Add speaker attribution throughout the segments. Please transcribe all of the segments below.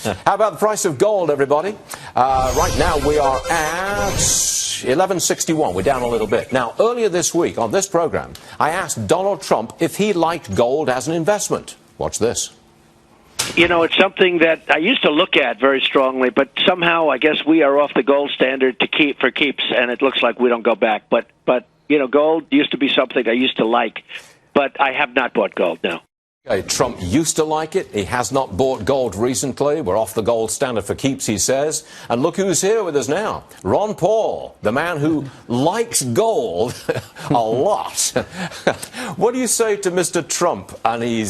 Speaker 1: How about the price of gold, everybody? Right now we are at 1161. We're down a little bit. Now, earlier this week on this program, I asked Donald Trump if he liked gold as an investment. Watch this.
Speaker 2: You know, it's something that I used to look at very strongly, but somehow I guess we are off the gold standard for keeps, and it looks like we don't go back. But you know, gold used to be something I used to like, but I have not bought gold now.
Speaker 1: Okay, Trump used to like it. He has not bought gold recently. We're off the gold standard for keeps, he says. And look who's here with us now. Ron Paul, the man who likes gold a lot. What do you say to Mr. Trump and he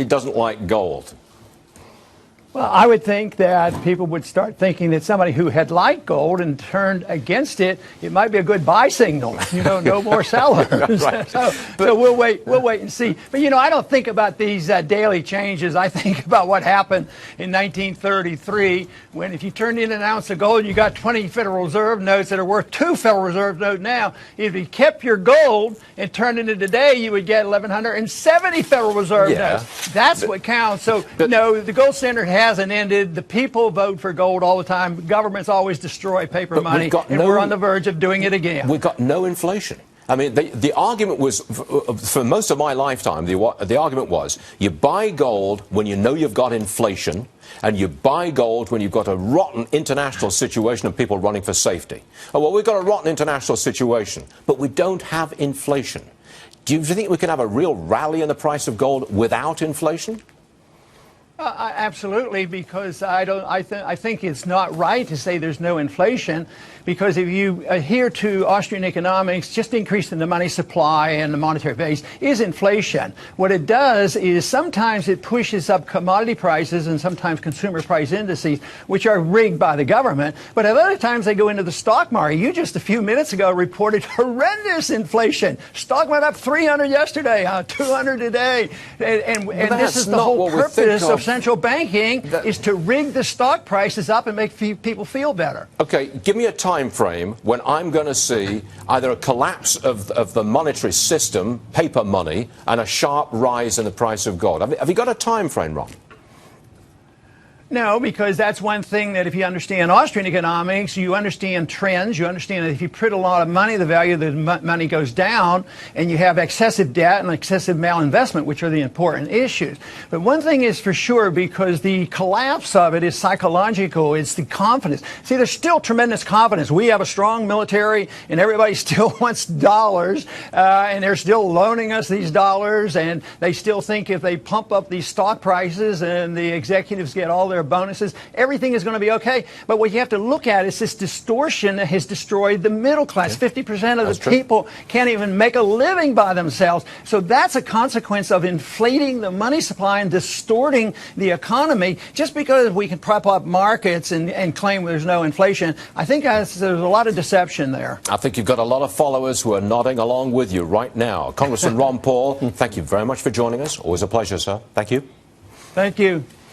Speaker 1: doesn't like gold?
Speaker 3: Well, I would think that people would start thinking that somebody who had liked gold and turned against it, it might be a good buy signal. You know, no more sellers.
Speaker 1: Right.
Speaker 3: So we'll wait and see. But you know, I don't think about these daily changes. I think about what happened in 1933 when, if you turned in an ounce of gold, you got 20 Federal Reserve notes that are worth 2 Federal Reserve notes now. If you kept your gold and turned it into today, you would get 1,170 Federal Reserve notes. That's what counts. So no, the gold standard hasn't ended. The people vote for gold all the time. Governments always destroy paper money, and we're on the verge of doing it again.
Speaker 1: We've got no inflation. I mean, the argument was, for most of my lifetime, the argument was, you buy gold when you know you've got inflation, and you buy gold when you've got a rotten international situation of people running for safety. Oh, well, we've got a rotten international situation, but we don't have inflation. Do you think we can have a real rally in the price of gold without inflation?
Speaker 3: Absolutely, because I think it's not right to say there's no inflation, because if you adhere to Austrian economics, just increasing the money supply and the monetary base is inflation. What it does is sometimes it pushes up commodity prices and sometimes consumer price indices, which are rigged by the government. But at other times they go into the stock market. You just a few minutes ago reported horrendous inflation. Stock went up 300 yesterday, 200 today, and this is the whole purpose of central banking, is to rig the stock prices up and make people feel better.
Speaker 1: Okay, give me a time frame when I'm going to see either a collapse of the monetary system, paper money, and a sharp rise in the price of gold. Have you got a time frame, Ron?
Speaker 3: No, because that's one thing that if you understand Austrian economics, you understand trends. You understand that if you print a lot of money, the value of the money goes down, and you have excessive debt and excessive malinvestment, which are the important issues. But one thing is for sure, because the collapse of it is psychological, it's the confidence. See, there's still tremendous confidence. We have a strong military, and everybody still wants dollars, and they're still loaning us these dollars, and they still think if they pump up these stock prices and the executives get all their bonuses, everything is going to be okay. But what you have to look at is this distortion that has destroyed the middle class. 50% of the people can't even make a living by themselves. So that's a consequence of inflating the money supply and distorting the economy. Just because we can prop up markets and claim there's no inflation, I think there's a lot of deception there.
Speaker 1: I think you've got a lot of followers who are nodding along with you right now. Congressman Ron Paul, thank you very much for joining us. Always a pleasure, sir. Thank you.
Speaker 3: Thank you.